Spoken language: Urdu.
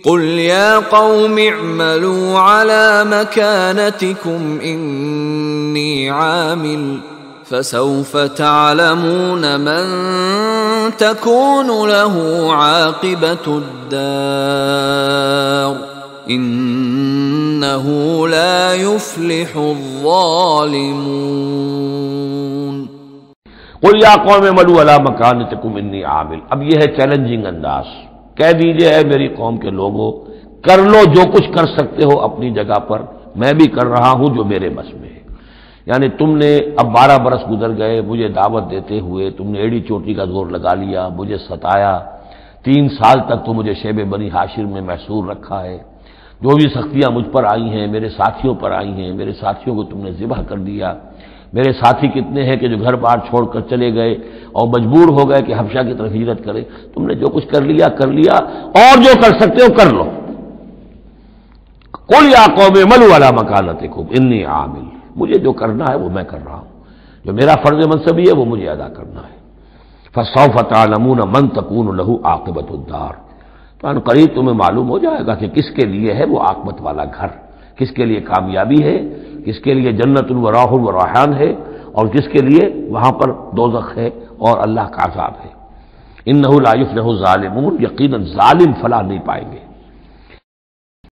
قل يا قوم اعملوا على مكانتكم إني عامل فسوف تعلمون من تكون له عاقبة الدار إنه لا يفلح الظالمون۔ قل یا قوم اعملوا علی مکانتکم انی عامل، اب یہ ہے چیلنجنگ انداز، کہہ دیجئے اے میری قوم کے لوگوں، کر لو جو کچھ کر سکتے ہو اپنی جگہ پر، میں بھی کر رہا ہوں جو میرے بس میں ہے۔ یعنی تم نے اب 12 برس گزر گئے مجھے دعوت دیتے ہوئے، تم نے ایڑی چوٹی کا زور لگا لیا، مجھے ستایا، 3 سال تک تو مجھے شیب بنی ہاشم میں محصور رکھا ہے، جو بھی سختیاں مجھ پر آئی ہیں میرے ساتھیوں پر آئی ہیں، میرے ساتھیوں کو تم نے ذبح کر دیا، میرے ساتھی کتنے ہیں کہ جو گھر بار چھوڑ کر چلے گئے اور مجبور ہو گئے کہ حبشہ کی طرف ہجرت کرے، تم نے جو کچھ کر لیا اور جو کر سکتے ہو کر لو۔ قل یا قوم اعملوا علی مکانتکم انی عامل، مجھے جو کرنا ہے وہ میں کر رہا ہوں، جو میرا فرض منصبی ہے وہ مجھے ادا کرنا ہے۔ فسوف تعلمون من تکون له عاقبۃ الدار، تو ان قریب تمہیں معلوم ہو جائے گا کہ کس کے لیے ہے وہ عاقبت والا گھر، کس کے لیے کامیابی ہے، کس کے لیے جنت و راح و ریحان ہے، اور کس کے لیے وہاں پر دوزخ ہے اور اللہ کا عذاب ہے۔ انہ لا یفلح الظالمون، یقیناً ظالم فلاح نہیں پائیں گے۔